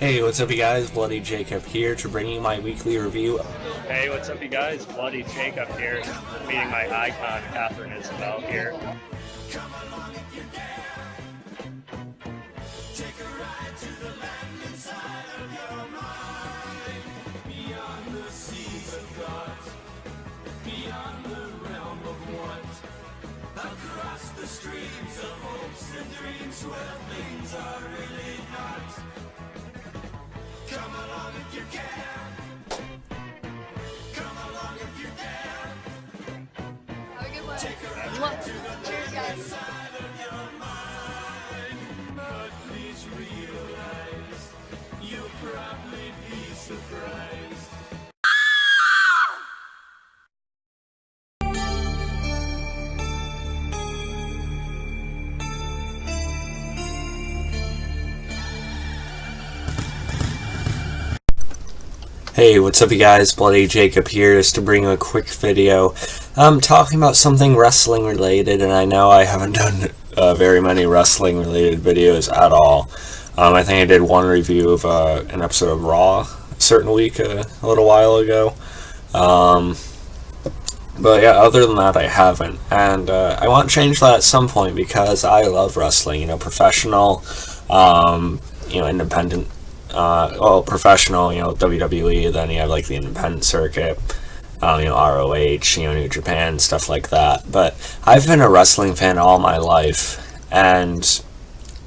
Hey, what's up you guys? Bloody Jacob here to bring you my weekly review. Hey, what's up you guys? Bloody Jacob here, meeting my icon, Catherine Isabel here. Across the streams of hopes and dreams where things are really not. Come along if you can. Come along if you dare. Have a good one. Cheers, guys. Side of your mind, but please realize you'll probably be surprised. Hey, what's up you guys? Bloody Jacob here just to bring you a quick video. I'm talking about something wrestling related, and I know I haven't done very many wrestling related videos at all. I think I did one review of an episode of Raw a certain week a little while ago. But yeah, other than that I haven't, and I want to change that at some point because I love wrestling, professional, independent. Professional, WWE, then you have like the independent circuit, ROH, New Japan, stuff like that. But I've been a wrestling fan all my life, and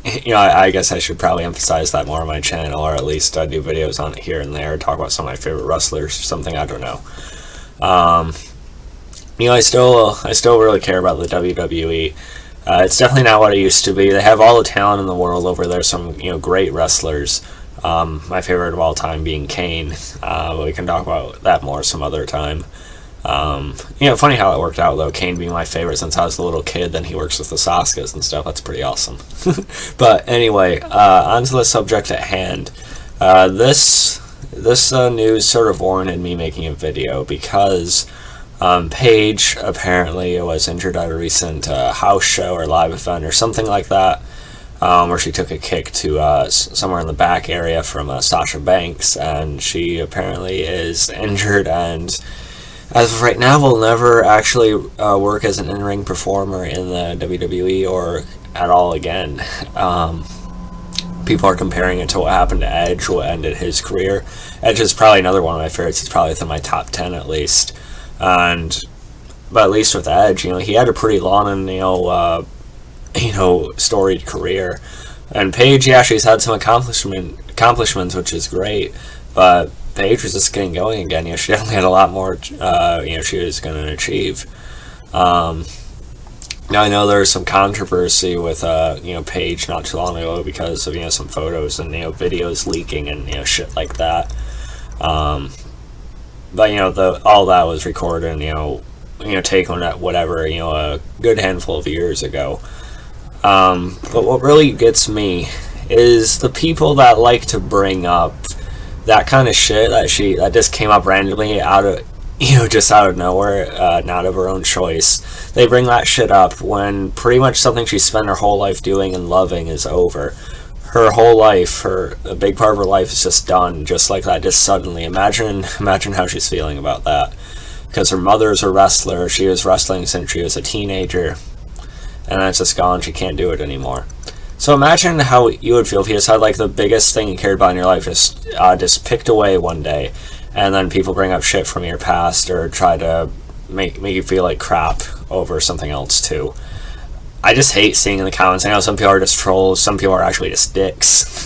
I guess I should probably emphasize that more on my channel, or at least do videos on it here and there, talk about some of my favorite wrestlers or something, I don't know. I still really care about the WWE. It's definitely not what it used to be. They have all the talent in the world over there, some great wrestlers. My favorite of all time being Kane. We can talk about that more some other time. Funny how it worked out though. Kane being my favorite since I was a little kid. Then he works with the Saskas and stuff. That's pretty awesome. But anyway, on to the subject at hand. This news sort of warranted me making a video because Paige apparently was injured at a recent house show or live event or something like that. Where she took a kick to somewhere in the back area from Sasha Banks, and she apparently is injured, and as of right now will never actually work as an in-ring performer in the WWE or at all again. People are comparing it to what happened to Edge, what ended his career. Edge is probably another one of my favorites. He's probably within my top 10 at least. But at least with Edge, he had a pretty long and storied career. And Paige, yeah, she's had some accomplishments, which is great, but Paige was just getting going again. She definitely had a lot more, she was going to achieve. Now I know there was some controversy with, Paige not too long ago because of, some photos and, videos leaking and, shit like that. But, all that was recorded and, taken at whatever, a good handful of years ago. But what really gets me is the people that like to bring up that kind of shit that just came up randomly out of just out of nowhere, not of her own choice. They bring that shit up when pretty much something she spent her whole life doing and loving is over. Her whole life, a big part of her life is just done, just like that, just suddenly. Imagine how she's feeling about that. Because her mother's a wrestler, she was wrestling since she was a teenager. And then it's just gone, she can't do it anymore. So imagine how you would feel if you just had like the biggest thing you cared about in your life just picked away one day, and then people bring up shit from your past or try to make you feel like crap over something else too. I just hate seeing in the comments. I know some people are just trolls, some people are actually just dicks.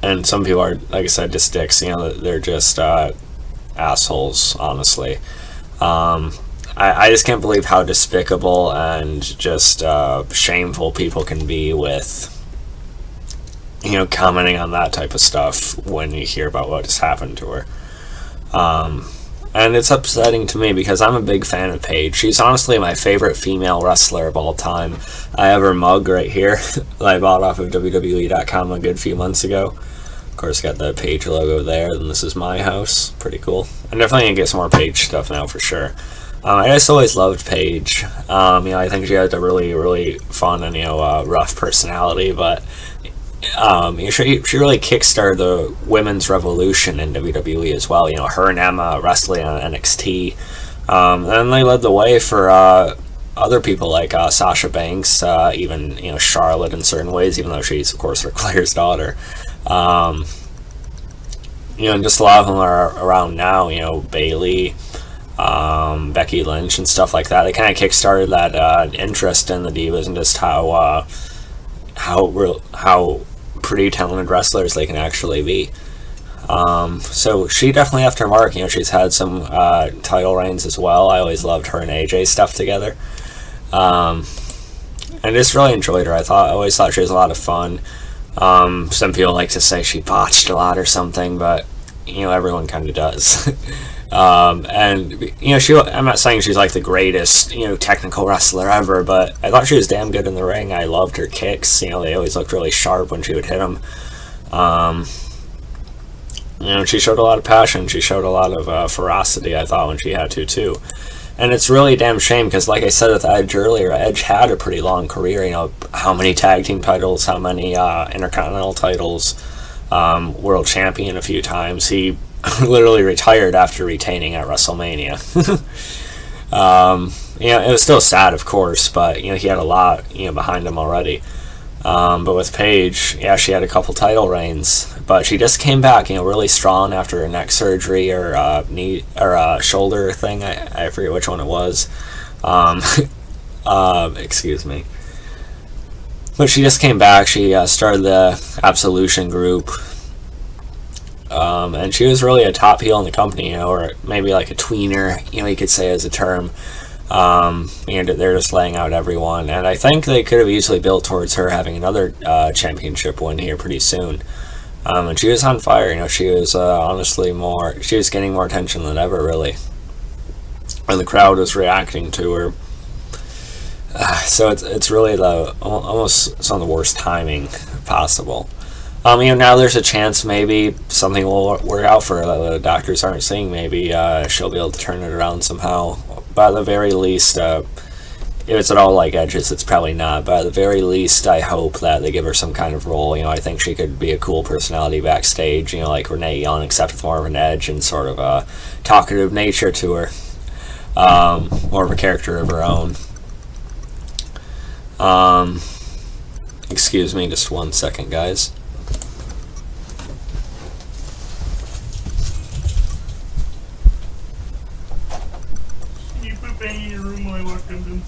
And some people are, like I said, just dicks. They're just assholes, honestly. I just can't believe how despicable and just shameful people can be with, commenting on that type of stuff when you hear about what just happened to her. And it's upsetting to me because I'm a big fan of Paige. She's honestly my favorite female wrestler of all time. I have her mug right here that I bought off of WWE.com a good few months ago. Of course, got the Paige logo there, and this is my house. Pretty cool. I'm definitely gonna get some more Paige stuff now for sure. I just always loved Paige. I think she had a really, really fun and rough personality, but she really kickstarted the women's revolution in WWE as well. Her and Emma wrestling on NXT. And they led the way for other people like Sasha Banks, even Charlotte in certain ways, even though she's of course Ric Flair's daughter. And just a lot of them are around now. Bailey, Becky Lynch, and stuff like that. They kind of kickstarted that interest in the divas and just how pretty talented wrestlers they can actually be. So she definitely left her mark. She's had some title reigns as well. I always loved her and AJ stuff together. And just really enjoyed her. I always thought she was a lot of fun. Some people like to say she botched a lot or something, but everyone kind of does. And I'm not saying she's like the greatest technical wrestler ever, but I thought she was damn good in the ring. I loved her kicks. They always looked really sharp when she would hit them. She showed a lot of passion. She showed a lot of ferocity, I thought, when she had to too. And it's really a damn shame because, like I said with Edge earlier, Edge had a pretty long career. How many tag team titles, how many intercontinental titles, world champion a few times. He literally retired after retaining at WrestleMania. It was still sad, of course, but he had a lot behind him already. But with Paige, yeah, she had a couple title reigns, but she just came back, really strong after her neck surgery or knee or shoulder thing. I forget which one it was. Excuse me. But she just came back. She started the Absolution group, and she was really a top heel in the company, or maybe like a tweener, you could say as a term. They're just laying out everyone, and I think they could have easily built towards her having another championship win here pretty soon. And she was on fire. She was honestly she was getting more attention than ever, really, and the crowd was reacting to her. So it's really almost some of the worst timing possible. Now there's a chance maybe something will work out for her that the doctors aren't seeing. Maybe she'll be able to turn it around somehow. But at the very least, if it's at all like Edge's, it's probably not. But at the very least, I hope that they give her some kind of role. I think she could be a cool personality backstage, like Renee Young, except with more of an edge and sort of a talkative nature to her. More of a character of her own. Excuse me, just 1 second, guys. In your room while I walked in.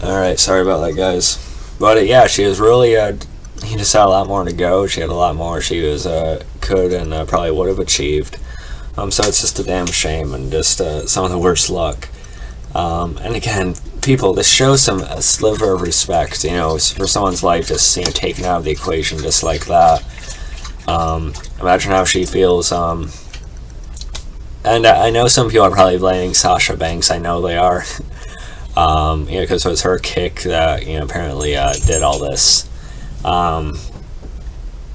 Alright, sorry about that, guys. But yeah, she was really, he just had a lot more to go. She had a lot more she was, could and probably would have achieved. So it's just a damn shame and just some of the worst luck. And again, people, this shows a sliver of respect, for someone's life just, taken out of the equation just like that. Imagine how she feels, and I know some people are probably blaming Sasha Banks, I know they are, because it was her kick that, apparently, did all this.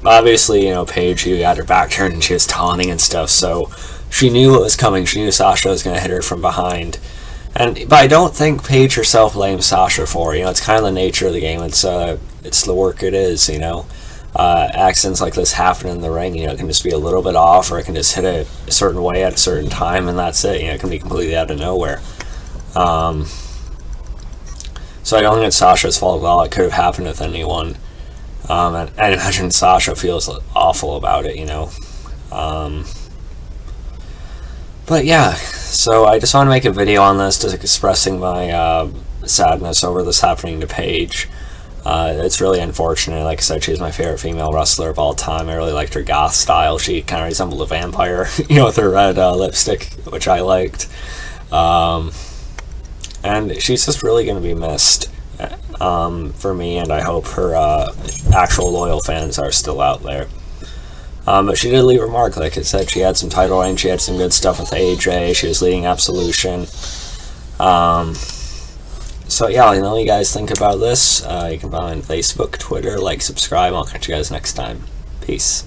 Obviously, Paige, you got her back turned and she was taunting and stuff, so she knew what was coming. She knew Sasha was going to hit her from behind. But I don't think Paige herself blames Sasha for it. It's kind of the nature of the game. It's the work it is, Accidents like this happen in the ring, it can just be a little bit off, or it can just hit a certain way at a certain time, and that's it. It can be completely out of nowhere. So I don't think it's Sasha's fault at all. It could have happened with anyone. And I imagine Sasha feels awful about it, But yeah, so I just want to make a video on this, just expressing my sadness over this happening to Paige. It's really unfortunate. Like I said, she's my favorite female wrestler of all time. I really liked her goth style. She kind of resembled a vampire, with her red lipstick, which I liked. And she's just really going to be missed for me, and I hope her actual loyal fans are still out there. But she did leave a mark, like I said. She had some title reigns, she had some good stuff with AJ, she was leading Absolution. So yeah, let me know what you guys think about this. You can find me on Facebook, Twitter, like, subscribe. I'll catch you guys next time. Peace.